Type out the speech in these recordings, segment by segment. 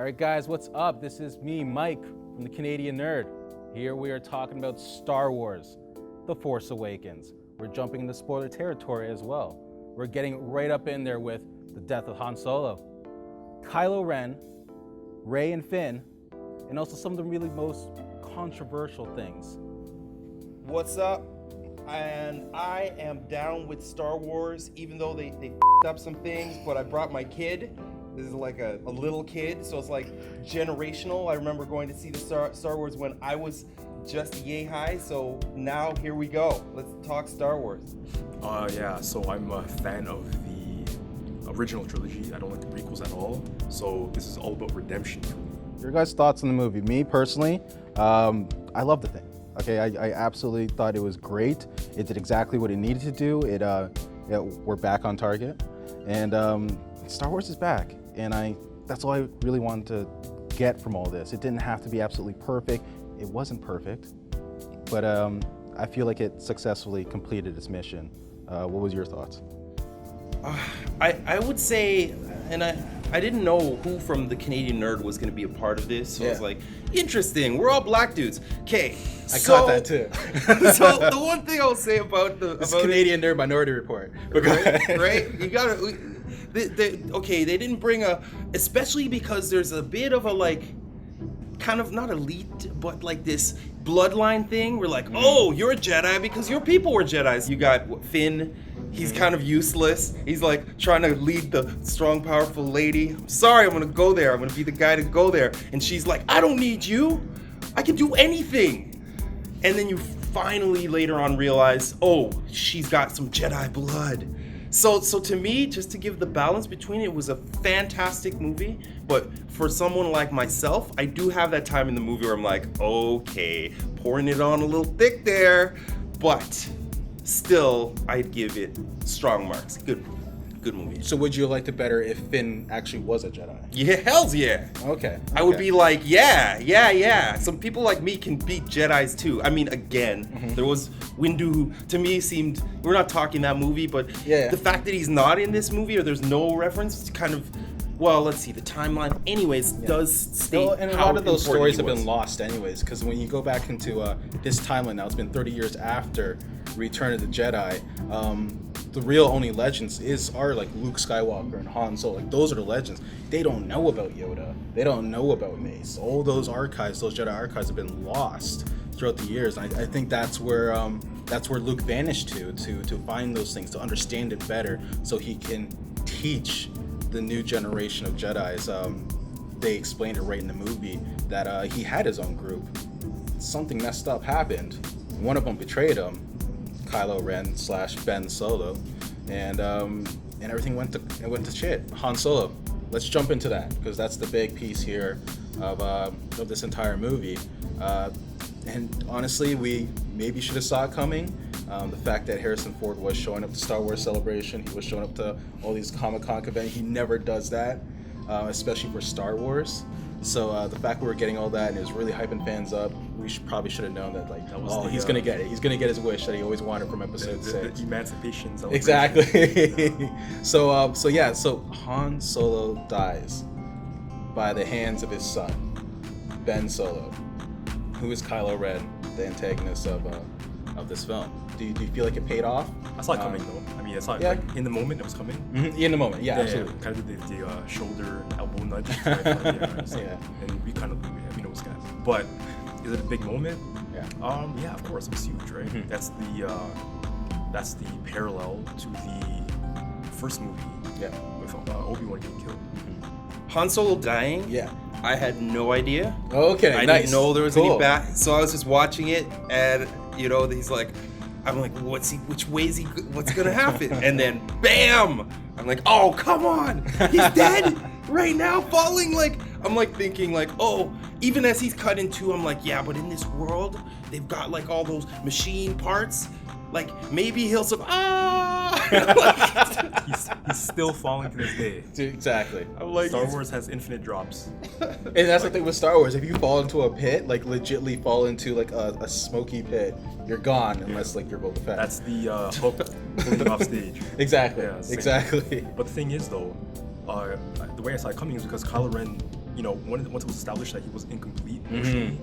All right, guys, what's up? This is me, Mike, from the Canadian Nerd. Here we are talking about Star Wars, The Force Awakens. We're jumping into spoiler territory as well. We're getting right up in there with the death of Han Solo, Kylo Ren, Rey and Finn, and also some of the really most controversial things. What's up? And I am down with Star Wars, even though they f***ed up some things, but I brought my kid. This is like a little kid, so it's like generational. I remember going to see the Star Wars when I was just yay high, so now here we go. Let's talk Star Wars. So I'm a fan of the original trilogy. I don't like the prequels at all, so this is all about redemption for me. Your guys' thoughts on the movie? Me, personally, I love the thing. Okay, I absolutely thought it was great. It did exactly what it needed to do. We're back on target, and Star Wars is back. And that's all I really wanted to get from all this. It didn't have to be absolutely perfect. It wasn't perfect, but I feel like it successfully completed its mission. What was your thoughts? I would say, and I didn't know who from the Canadian Nerd was going to be a part of this, so I was like, interesting, we're all black dudes. Okay, I caught that too. So the one thing I'll say about this Canadian Nerd Minority Report, right? You gotta. They didn't bring especially because there's a bit of a like, kind of not elite, but like this bloodline thing. We're like, oh, you're a Jedi because your people were Jedis. You got Finn. He's kind of useless. He's like trying to lead the strong, powerful lady. Sorry, I'm gonna go there. I'm gonna be the guy to go there. And she's like, I don't need you. I can do anything. And then you finally later on realize, oh, she's got some Jedi blood. So to me, just to give the balance between it was a fantastic movie. But for someone like myself, I do have that time in the movie where I'm like, okay, pouring it on a little thick there, but still, I'd give it strong marks. Good movie. So would you have liked it better if Finn actually was a Jedi? Yeah, hells yeah. Okay. I would be like, yeah. Some people like me can beat Jedis too. I mean, again, there was Windu who, to me, seemed, we're not talking that movie, but the fact that he's not in this movie or there's no reference, it's kind of, well, let's see, the timeline anyways does state and a how lot of those stories have he was. been lost anyways, because when you go back into this timeline now, it's been 30 years after Return of the Jedi, the real only legends are like Luke Skywalker and Han Solo. Like, those are the legends. They don't know about Yoda. They don't know about Mace. All those archives, those Jedi archives, have been lost throughout the years. And I think that's where Luke vanished to find those things, to understand it better, so he can teach the new generation of Jedis. They explained it right in the movie that he had his own group. Something messed up happened. One of them betrayed him, Kylo Ren / Ben Solo, and everything went to shit. Han Solo. Let's jump into that, because that's the big piece here of this entire movie. And honestly, we maybe should have saw it coming. The fact that Harrison Ford was showing up to Star Wars Celebration, he was showing up to all these Comic-Con events. He never does that, especially for Star Wars. So the fact we were getting all that and it was really hyping fans up, we probably should have known that, like, he's gonna get it. He's gonna get his wish that he always wanted from Episode 6. The emancipation celebration. Exactly. So Han Solo dies by the hands of his son, Ben Solo, who is Kylo Ren, the antagonist of this film. Do you feel like it paid off? I saw it coming though. I mean, it's not like in the moment it was coming. In the moment, absolutely. Kind of did the shoulder elbow nudge. And we know what's gonna happen. But is it a big moment? Yeah, of course, it was huge, right? That's the parallel to the first movie. With Obi-Wan getting killed. Han Solo dying? Yeah. I had no idea. Okay, I didn't know there was any back, so I was just watching it, and he's like, I'm like, what's gonna happen? And then, bam! I'm like, oh, come on! He's dead right now, falling like, I'm like thinking like, oh, even as he's cut in two, I'm like, yeah, but in this world, they've got like all those machine parts, like maybe he'll he's still falling to this day. Exactly. I'm like, Star Wars has infinite drops. And that's the thing with Star Wars. If you fall into a pit, like legitly fall into like a smoky pit, you're gone unless like you're Boba Fett. That's the Hook pulling off stage. Exactly. Yeah, exactly. But the thing is though, the way I saw it coming is because Kylo Ren you know, once it was established that he was incomplete emotionally,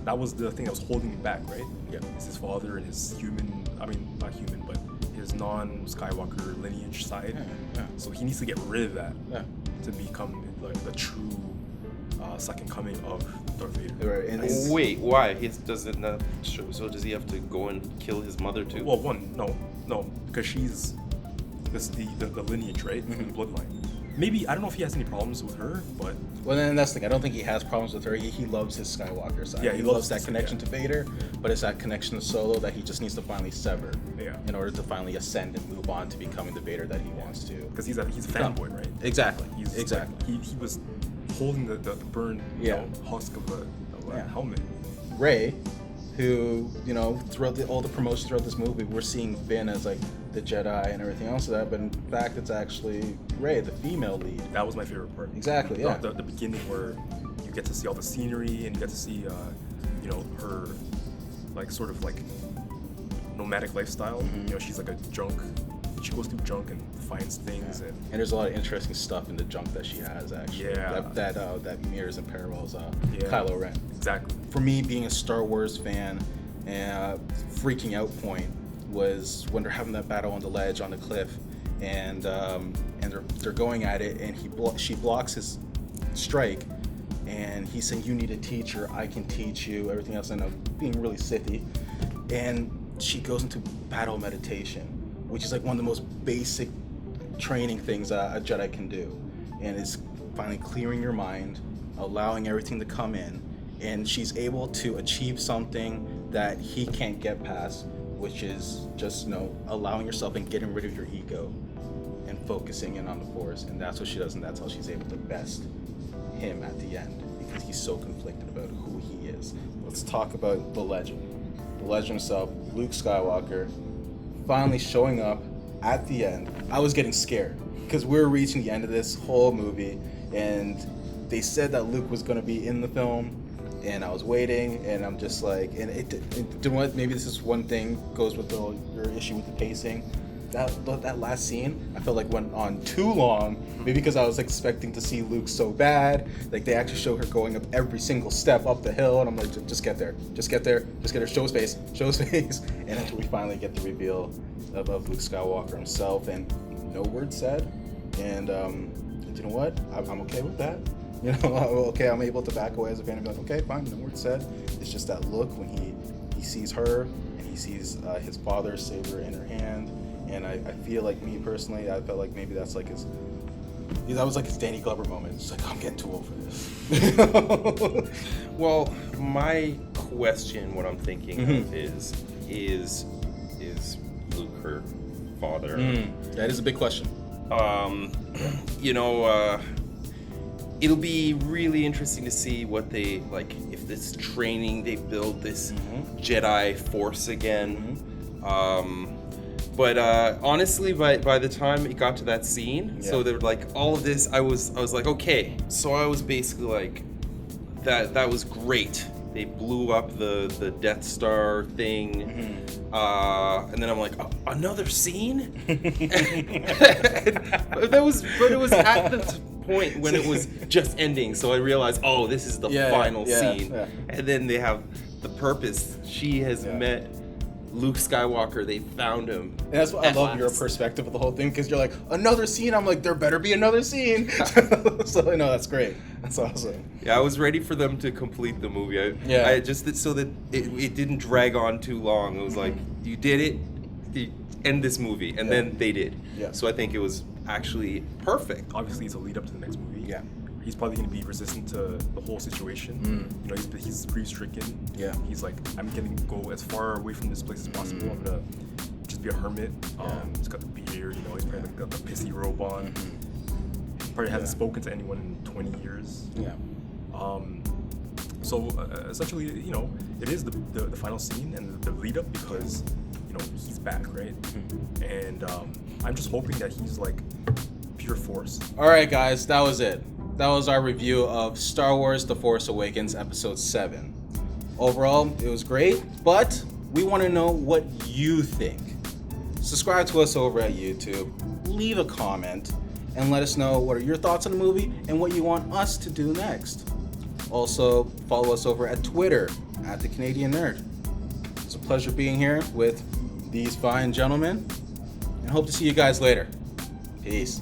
that was the thing that was holding him back, right? Yeah. It's his father and his not human, but his non-Skywalker lineage side. Yeah. So he needs to get rid of that Yeah. to become like the true second coming of Darth Vader. Right, and Wait, why? He doesn't. So does he have to go and kill his mother too? Well, no, because she's the lineage, right? The bloodline. Maybe, I don't know if he has any problems with her, but... Well, then that's the thing. I don't think he has problems with her. He loves his Skywalker side. Yeah, he loves that connection to Vader, but it's that connection to Solo that he just needs to finally sever in order to finally ascend and move on to becoming the Vader that he wants to. Because he's a fanboy, right? Exactly. Like, he was holding the burned husk of a helmet. Rey, who, you know, throughout all the promotions throughout this movie, we're seeing Finn as like the Jedi and everything else of that, but in fact it's actually Rey, the female lead. That was my favorite part. Exactly, yeah. The beginning where you get to see all the scenery and you get to see, you know, her like sort of like nomadic lifestyle. You know, she's like a junk. She goes through junk and finds things, and there's a lot of interesting stuff in the junk that she has actually. Yeah. That mirrors and parallels Kylo Ren. Exactly. For me, being a Star Wars fan, freaking out point was when they're having that battle on the ledge on the cliff, and they're going at it, and she blocks his strike, and he's saying, "You need a teacher. I can teach you." Everything else, and being really Sithy, and she goes into battle meditation, which is like one of the most basic training things a Jedi can do, and it's finally clearing your mind, allowing everything to come in, and she's able to achieve something that he can't get past, which is just, you know, allowing yourself and getting rid of your ego and focusing in on the Force, and that's what she does, and that's how she's able to best him at the end, because he's so conflicted about who he is. Let's talk about the legend himself, Luke Skywalker, finally showing up at the end. I was getting scared because we're reaching the end of this whole movie, and they said that Luke was going to be in the film, and I was waiting, and I'm just like, and maybe this is one thing goes with your issue with the pacing. That last scene, I felt like went on too long, maybe because I was expecting to see Luke so bad. Like, they actually show her going up every single step up the hill, and I'm like, just get there, show his face, and until we finally get the reveal of Luke Skywalker himself, and no word said, and you know what, I'm okay with that. You know, okay, I'm able to back away as a fan and be like, okay, fine, no word said. It's just that look when he sees her, and he sees his father's saber in her hand. And I feel like, me personally, I felt like maybe that was like his Danny Glover moment. It's like, I'm getting too old for this. Well, my question, what I'm thinking of is Luke her father? That is a big question. You know, it'll be really interesting to see what they, like, if this training, they build this Jedi Force again. But honestly, by the time it got to that scene, so they were like, all of this, I was like, okay. So I was basically like, that was great. They blew up the Death Star thing, and then I'm like, another scene? But it was at the point when it was just ending, so I realized, oh, this is the final scene. And then they have the purpose. She has met Luke Skywalker. They found him. And that's what I love your perspective of the whole thing, because you're like, another scene. I'm like, there better be another scene. So, you know, that's great. That's awesome. Yeah, I was ready for them to complete the movie. I just, so that it didn't drag on too long. It was like, you did it, you end this movie, and then they did. So I think it was actually perfect. Obviously, it's a lead up to the next movie. Yeah. He's probably going to be resistant to the whole situation. You know, he's grief-stricken. Yeah. He's like, I'm going to go as far away from this place as possible. I'm going to just be a hermit. He's got the beard, you know, he's probably got the pissy robe on. Probably hasn't spoken to anyone in 20 years. Yeah. So essentially, you know, it is the final scene and the lead up, because, you know, he's back, right? And I'm just hoping that he's like pure Force. All right, guys, that was it. That was our review of Star Wars The Force Awakens Episode 7. Overall, it was great, but we want to know what you think. Subscribe to us over at YouTube, leave a comment, and let us know what are your thoughts on the movie and what you want us to do next. Also, follow us over at Twitter at The Canadian Nerd. It's a pleasure being here with these fine gentlemen, and hope to see you guys later. Peace.